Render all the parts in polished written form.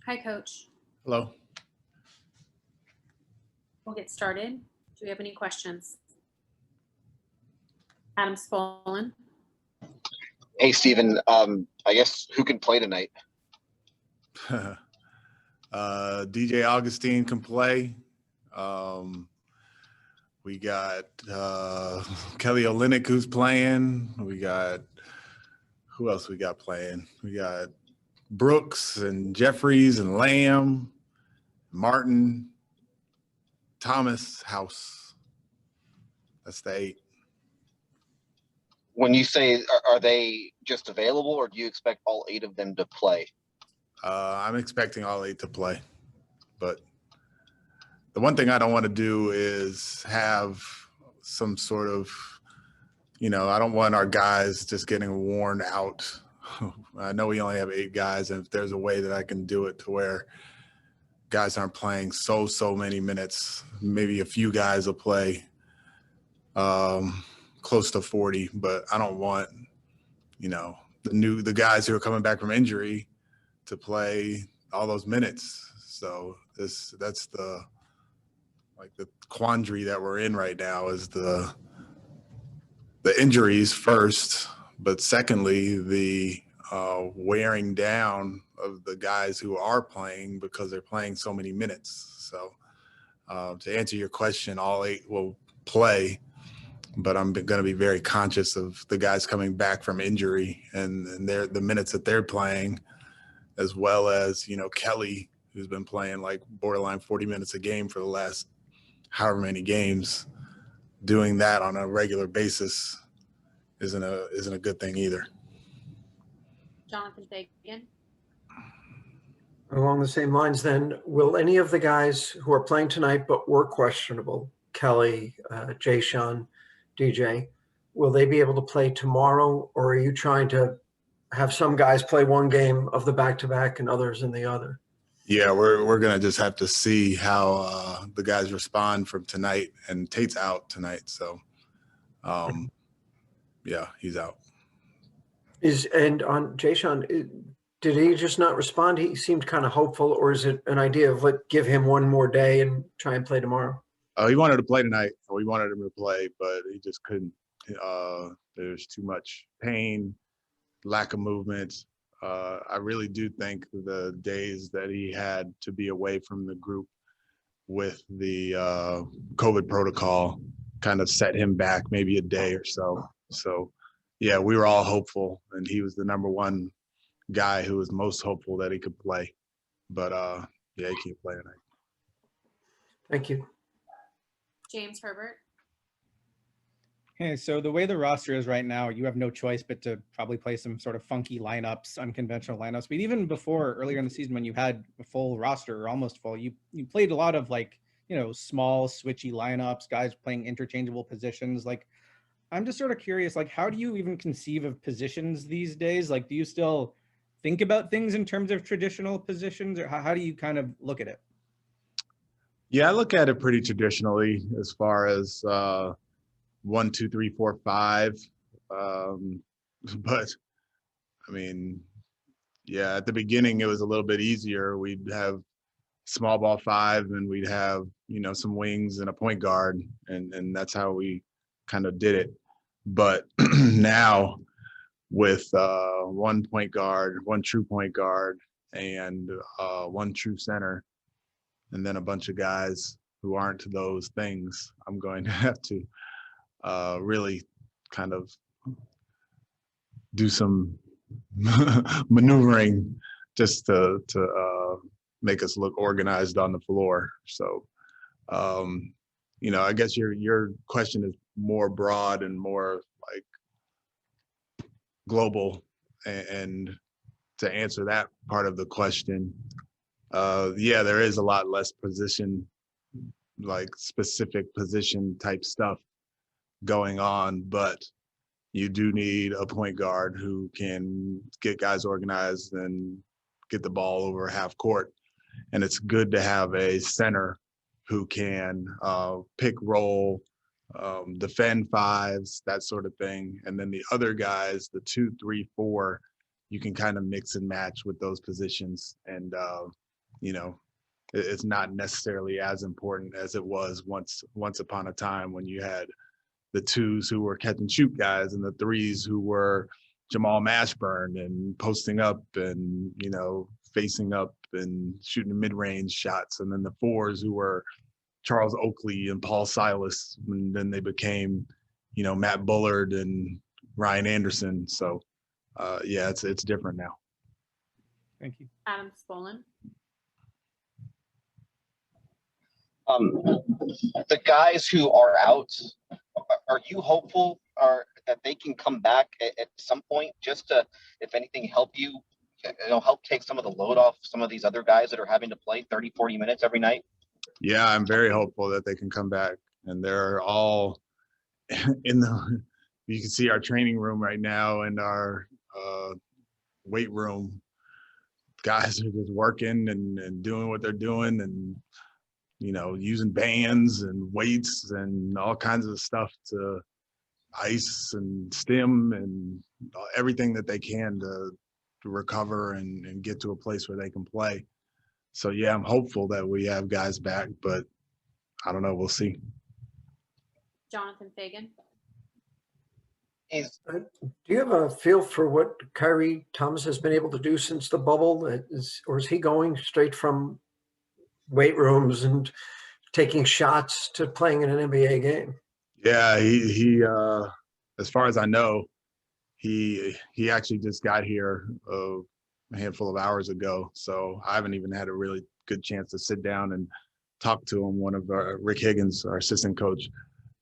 Hi, Coach. Hello. We'll get started. Do we have any questions? Adam Spollen. Hey, Stephen. I guess who can play tonight? DJ Augustin can play. We got Kelly Olynyk who's playing. We got who else we got playing? We got Brooks and Jeffries and Lamb, Martin, Thomas, House. That's the 8. When you say, are they just available, or do you expect all 8 of them to play? I'm expecting all 8 to play, but the one thing I don't want to do is have some sort of, I don't want our guys just getting worn out. I know we only have 8 guys, and if there's a way that I can do it to where guys aren't playing so many minutes, maybe a few guys will play close to 40, but I don't want, the guys who are coming back from injury to play all those minutes. So that's the quandary that we're in right now is the injuries first, but secondly, the wearing down of the guys who are playing because they're playing so many minutes. So to answer your question, all 8 will play, but I'm going to be very conscious of the guys coming back from injury and the minutes that they're playing, as well as, Kelly, who's been playing like borderline 40 minutes a game for the last however many games. Doing that on a regular basis isn't a good thing either. Jonathan Fagan. Along the same lines then, will any of the guys who are playing tonight but were questionable, Kelly, Jay-Sean, DJ, will they be able to play tomorrow, or are you trying to have some guys play one game of the back-to-back and others in the other? Yeah, we're going to just have to see how the guys respond from tonight, and Tate's out tonight. So, yeah, he's out. And on Jay-Sean, did he just not respond? He seemed kind of hopeful, or is it an idea of give him one more day and try and play tomorrow? He wanted to play tonight. We wanted him to play, but he just couldn't. There's too much pain, lack of movement. I really do think the days that he had to be away from the group with the COVID protocol kind of set him back maybe a day or so. So, yeah, we were all hopeful, and he was the number one guy who was most hopeful that he could play. But, yeah, he can't play tonight. Thank you. James Herbert. Hey, so the way the roster is right now, you have no choice but to probably play some sort of funky lineups, unconventional lineups. But even before, earlier in the season, when you had a full roster or almost full, you played a lot of small switchy lineups, guys playing interchangeable positions. I'm just sort of curious, how do you even conceive of positions these days? Do you still think about things in terms of traditional positions, or how do you kind of look at it? Yeah, I look at it pretty traditionally as far as 1, 2, 3, 4, 5. But I mean, yeah, at the beginning it was a little bit easier. We'd have small ball 5, and we'd have some wings and a point guard, and that's how we kind of did it. But now with 1 point guard, 1 true point guard, and 1 true center, and then a bunch of guys who aren't those things, I'm going to have to really kind of do some maneuvering just to make us look organized on the floor. So, I guess your question is more broad and more global, and to answer that part of the question, yeah, there is a lot less position, specific position type stuff going on, but you do need a point guard who can get guys organized and get the ball over half court. And it's good to have a center who can pick, roll, defend 5s, that sort of thing. And then the other guys, the 2, 3, 4, you can kind of mix and match with those positions. And you know, it's not necessarily as important as it was once upon a time when you had the twos who were catch and shoot guys and the threes who were Jamal Mashburn and posting up and, you know, facing up and shooting mid-range shots. And then the fours who were Charles Oakley and Paul Silas. And then they became, you know, Matt Bullard and Ryan Anderson. So yeah, it's different now. Thank you. Adam Spolin. The guys who are out, are you hopeful that they can come back at some point just to, if anything, help you know, help take some of the load off some of these other guys that are having to play 30, 40 minutes every night? Yeah, I'm very hopeful that they can come back. And they're all in the, you can see our training room right now and our weight room. Guys are just working and doing what they're doing and, you know, using bands and weights and all kinds of stuff to ice and stim and everything that they can to recover and get to a place where they can play. So yeah, I'm hopeful that we have guys back, but I don't know. We'll see. Jonathan Fagan. Do you have a feel for what Khyri Thomas has been able to do since the bubble? Or is he going straight from weight rooms and taking shots to playing in an NBA game? Yeah, he as far as I know, he actually just got here a handful of hours ago. So I haven't even had a really good chance to sit down and talk to him. One of Rick Higgins, our assistant coach,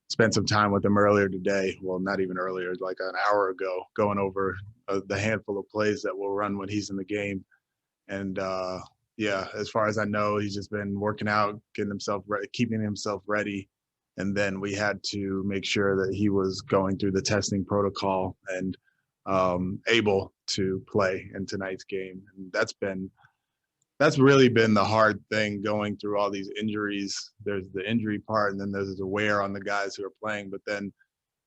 spent some time with him earlier today. Well, not even earlier, like an hour ago, going over the handful of plays that we'll run when he's in the game. And yeah, as far as I know, he's just been working out, getting himself ready, keeping himself ready. And then we had to make sure that he was going through the testing protocol and able to play in tonight's game. And that's really been the hard thing going through all these injuries. There's the injury part, and then there's the wear on the guys who are playing. But then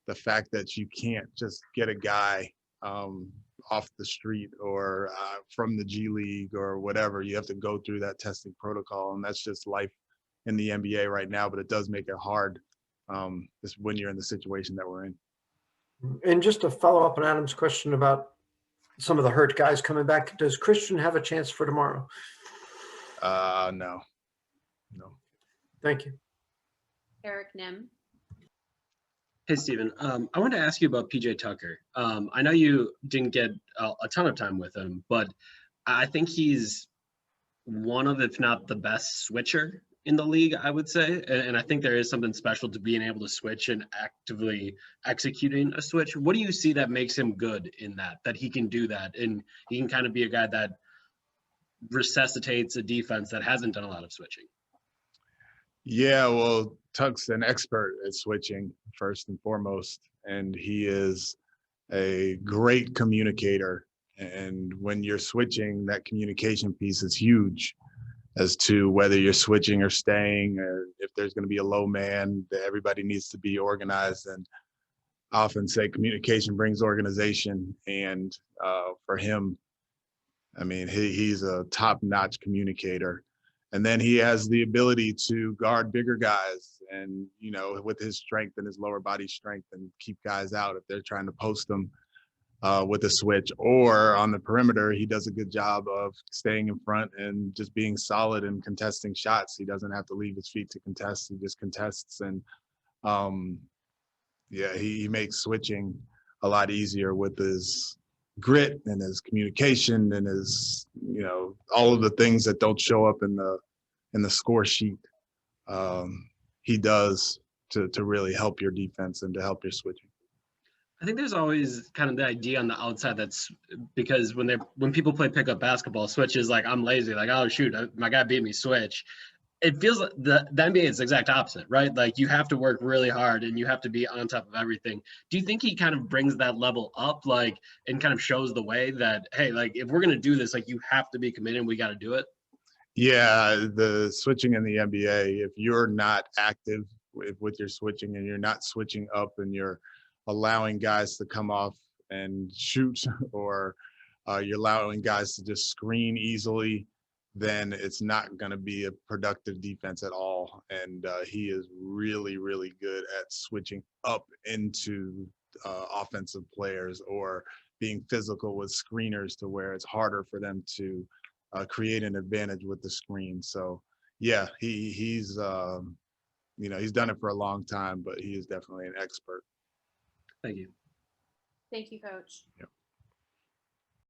the fact that you can't just get a guy off the street or from the G League or whatever, you have to go through that testing protocol, and that's just life in the NBA right now. But it does make it hard just when you're in the situation that we're in. And just to follow up on Adam's question about some of the hurt guys coming back, does Christian have a chance for tomorrow? No. Thank you. Eric Nim. Hey, Stephen. I wanted to ask you about PJ Tucker. I know you didn't get a ton of time with him, but I think he's one of, if not the best switcher in the league, I would say. And I think there is something special to being able to switch and actively executing a switch. What do you see that makes him good in that he can do that? And he can kind of be a guy that resuscitates a defense that hasn't done a lot of switching. Yeah, well, Tuck's an expert at switching first and foremost, and he is a great communicator. And when you're switching, that communication piece is huge as to whether you're switching or staying, or if there's going to be a low man, that everybody needs to be organized. And I often say communication brings organization. And for him, I mean, he's a top-notch communicator. And then he has the ability to guard bigger guys and, you know, with his strength and his lower body strength, and keep guys out if they're trying to post them with a switch. Or on the perimeter, he does a good job of staying in front and just being solid and contesting shots. He doesn't have to leave his feet to contest. He just contests. And yeah, he makes switching a lot easier with his grit and his communication and his, you know, all of the things that don't show up in the score sheet. He does to really help your defense and to help your switching. I think there's always kind of the idea on the outside that's because when people play pickup basketball, switch is like, I'm lazy, like, oh shoot, my guy beat me, switch. It feels like the NBA is the exact opposite, right? Like you have to work really hard and you have to be on top of everything. Do you think he kind of brings that level up, like, and kind of shows the way that, hey, like if we're going to do this, like you have to be committed, we got to do it? Yeah, the switching in the NBA, if you're not active with your switching and you're not switching up and you're allowing guys to come off and shoot, or you're allowing guys to just screen easily, then it's not going to be a productive defense at all. And he is really, really good at switching up into offensive players or being physical with screeners to where it's harder for them to create an advantage with the screen. So yeah, he's he's done it for a long time, but he is definitely an expert. Thank you. Thank you, Coach. Yep.